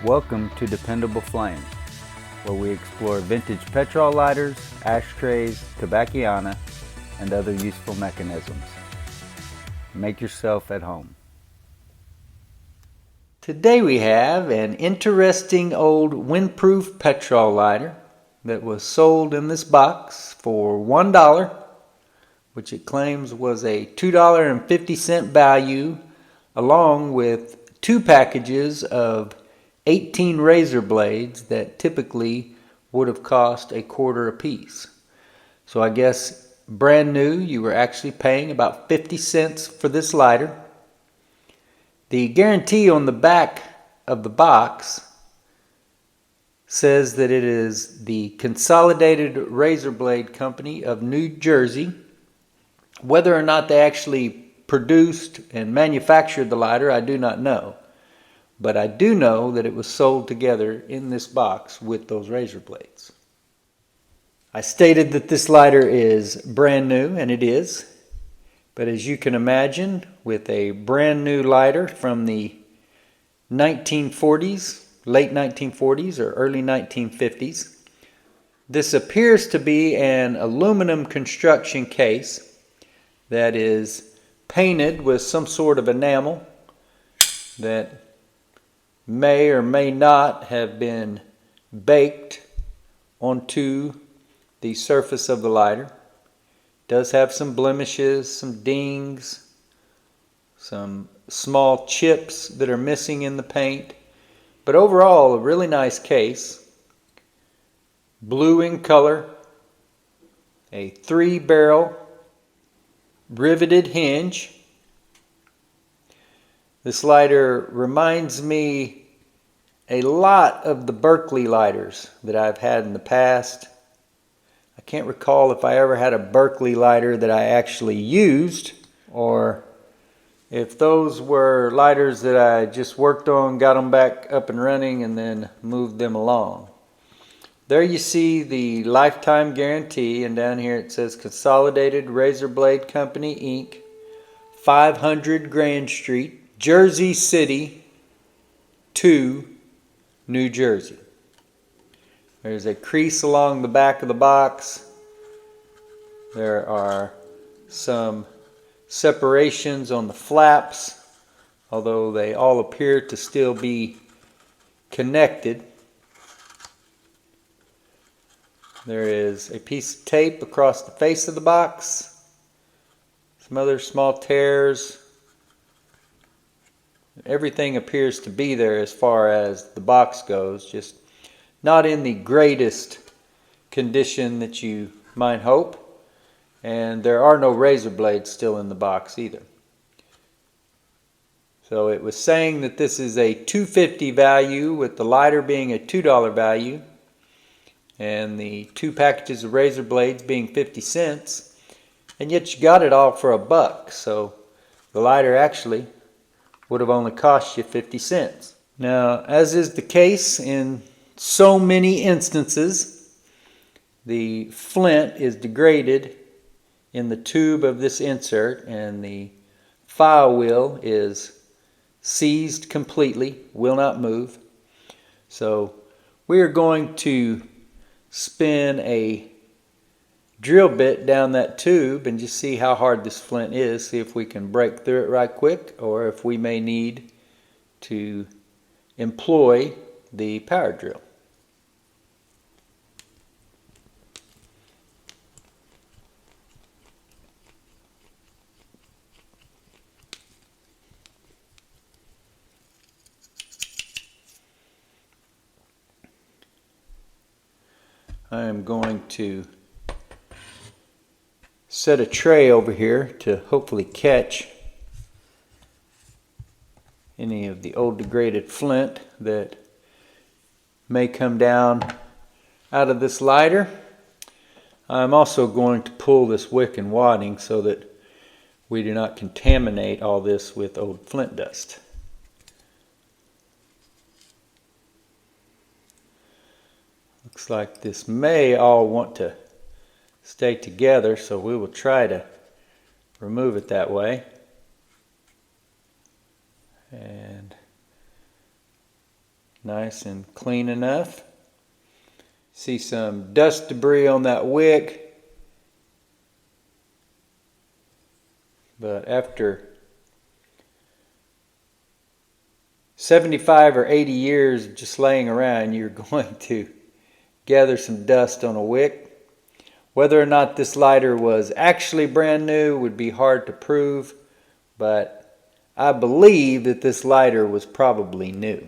Welcome to Dependable Flame, where we explore vintage petrol lighters, ashtrays, tobacconiana, and other useful mechanisms. Make yourself at home. Today we have an interesting old windproof petrol lighter that was sold in this box for $1, which it claims was a $2.50 value, along with 2 packages of 18 razor blades that typically would have cost $0.25 a piece. So I guess brand new, you were actually paying about 50 cents for this lighter. The guarantee on the back of the box says that it is the Consolidated Razor Blade Company of New Jersey. Whether or not they actually produced and manufactured the lighter, I do not know. But I do know that it was sold together in this box with those razor blades. I stated that this lighter is brand new, and it is. But as you can imagine, with a brand new lighter from the 1940s, late 1940s or early 1950s, this appears to be an aluminum construction case that is painted with some sort of enamel that may or may not have been baked onto the surface of the lighter. It does have some blemishes, some dings, some small chips that are missing in the paint, but overall a really nice case. Blue in color, a 3-barrel riveted hinge. This lighter reminds me a lot of the Berkeley lighters that I've had in the past. I can't recall if I ever had a Berkeley lighter that I actually used, or if those were lighters that I just worked on, got them back up and running, and then moved them along. There you see the lifetime guarantee, and down here it says Consolidated Razor Blade Company, Inc., 500 Grand Street, Jersey City, 2, New Jersey. There's a crease along the back of the box. There are some separations on the flaps, although they all appear to still be connected. There is a piece of tape across the face of the box, some other small tears. Everything appears to be there as far as the box goes, just not in the greatest condition that you might hope. And there are no razor blades still in the box either. So it was saying that this is a $2.50 value, with the lighter being a $2 value, and the 2 packages of razor blades being 50 cents. And yet you got it all for $1. So the lighter actually would have only cost you 50 cents. Now, as is the case in so many instances, the flint is degraded in the tube of this insert, and the file wheel is seized completely, will not move. So we are going to spin a drill bit down that tube and just see how hard this flint is, see if we can break through it right quick, or if we may need to employ the power drill. I am going to set a tray over here to hopefully catch any of the old degraded flint that may come down out of this lighter. I'm also going to pull this wick and wadding so that we do not contaminate all this with old flint dust. Looks like this may all want to stay together, so we will try to remove it that way. And Nice and clean enough. See some dust debris on that wick. But after 75 or 80 years just laying around, you're going to gather some dust on a wick. Whether or not this lighter was actually brand new would be hard to prove, but I believe that this lighter was probably new.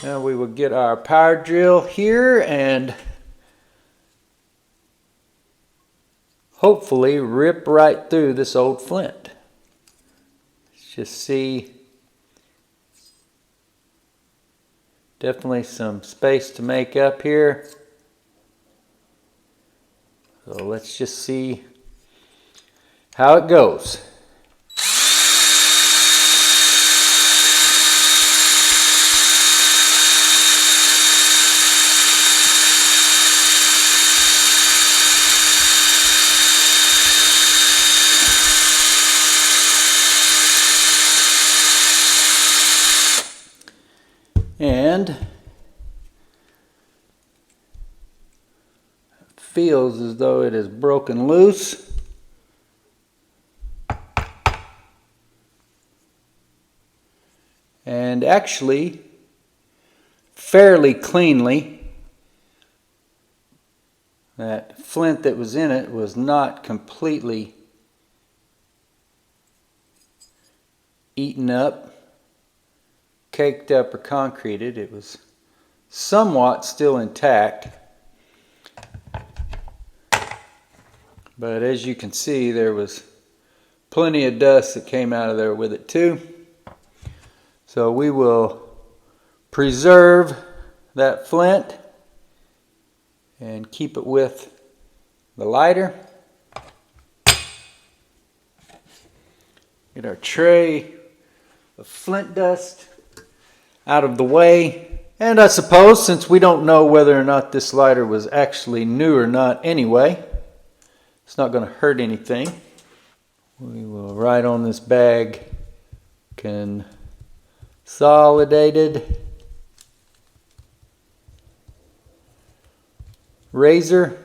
Now we will get our power drill here and hopefully rip right through this old flint. Let's just see. Definitely some space to make up here. So let's just see how it goes. And it feels as though it is broken loose. And actually, fairly cleanly. That flint that was in it was not completely eaten up, caked up, or concreted. It was somewhat still intact. But as you can see, there was plenty of dust that came out of there with it too. So we will preserve that flint and keep it with the lighter. Get our tray of flint dust out of the way. And I suppose since we don't know whether or not this lighter was actually new or not anyway, it's not going to hurt anything. We will write on this bag, Consolidated razor.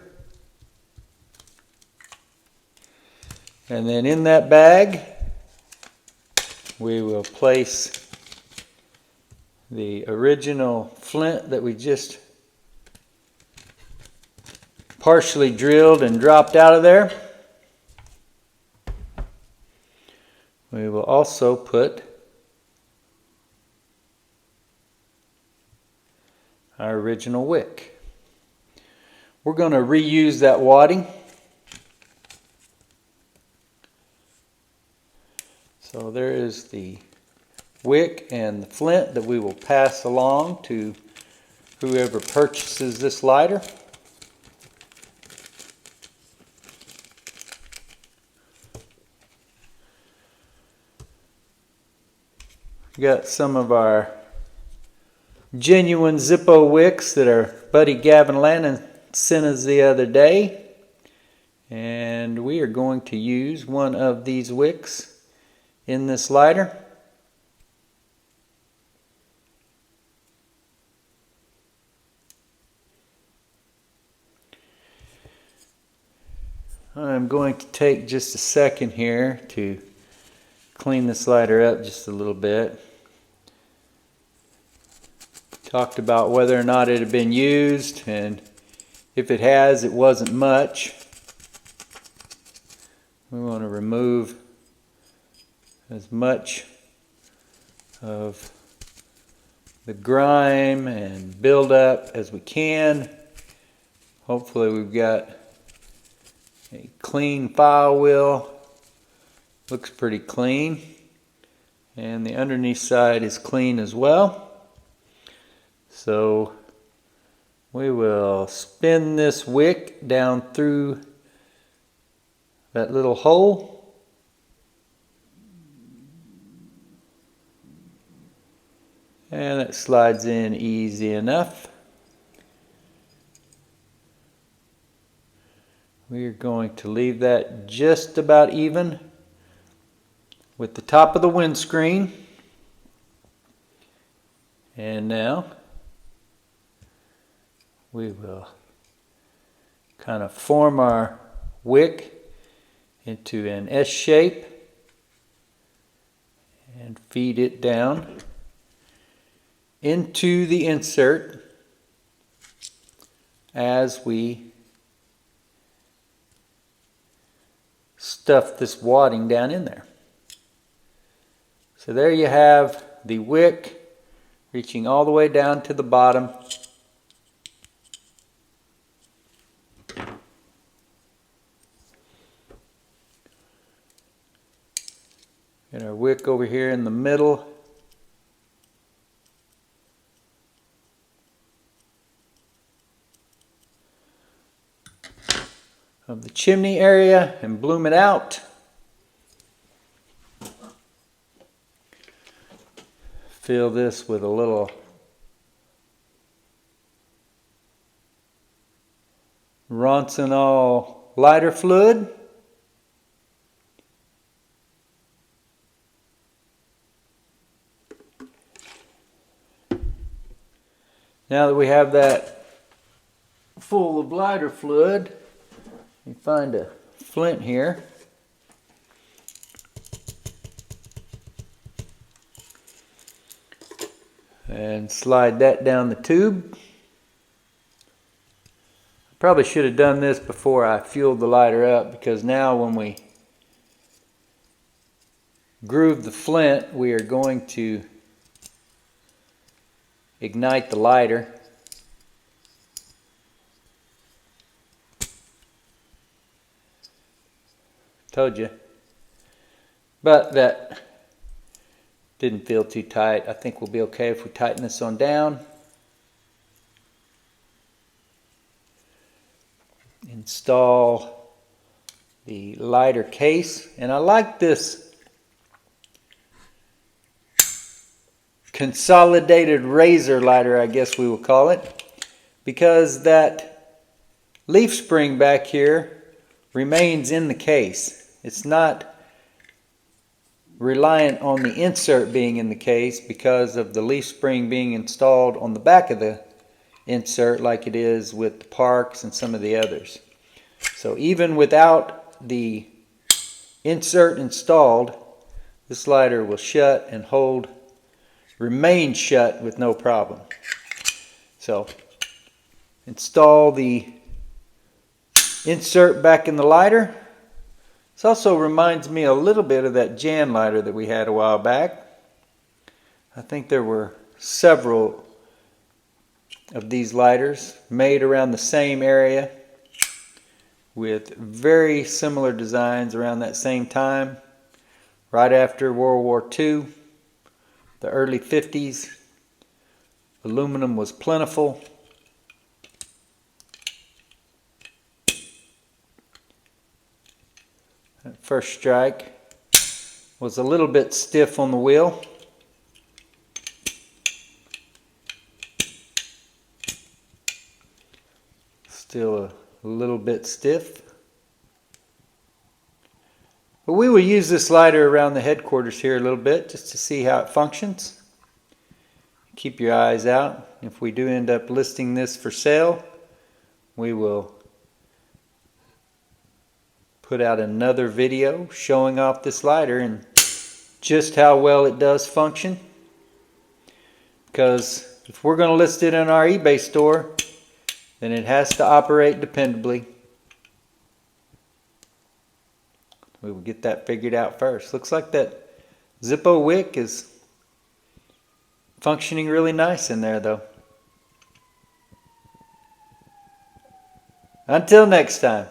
And then in that bag, we will place the original flint that we just partially drilled and dropped out of there. We will also put our original wick. We're going to reuse that wadding. So there is the wick and the flint that we will pass along to whoever purchases this lighter. We got some of our genuine Zippo wicks that our buddy Gavin Lannon sent us the other day. And we are going to use one of these wicks in this lighter. I'm going to take just a second here to clean this lighter up just a little bit. Talked about whether or not it had been used, and if it has, it wasn't much. We want to remove as much of the grime and buildup as we can. Hopefully we've got a clean file wheel. Looks pretty clean. And the underneath side is clean as well. So we will spin this wick down through that little hole. And it slides in easy enough. We are going to leave that just about even with the top of the windscreen. And now we will kind of form our wick into an S shape and feed it down into the insert as we stuff this wadding down in there. So there you have the wick reaching all the way down to the bottom. And our wick over here in the middle. Of the chimney area and bloom it out. Fill this with a little Roncinol lighter fluid. Now that we have that full of lighter fluid, you find a flint here. And slide that down the tube. I probably should have done this before I fueled the lighter up, because now when we groove the flint, we are going to ignite the lighter. Told you. But that didn't feel too tight. I think we'll be okay if we tighten this on down. Install the lighter case. And I like this Consolidated razor lighter, I guess we will call it, because that leaf spring back here remains in the case. It's not reliant on the insert being in the case because of the leaf spring being installed on the back of the insert like it is with the Parks and some of the others. So even without the insert installed, this lighter will shut and hold, remain shut with no problem. So install the insert back in the lighter. This also reminds me a little bit of that Jan lighter that we had a while back. I think there were several of these lighters made around the same area with very similar designs around that same time, right after World War II, the early 50s. Aluminum was plentiful. That first strike was a little bit stiff on the wheel. Still a little bit stiff. But we will use this lighter around the headquarters here a little bit just to see how it functions. Keep your eyes out. If we do end up listing this for sale, we will put out another video showing off this lighter and just how well it does function. Because if we're going to list it in our eBay store, then it has to operate dependably. We will get that figured out first. Looks like that Zippo wick is functioning really nice in there though. Until next time.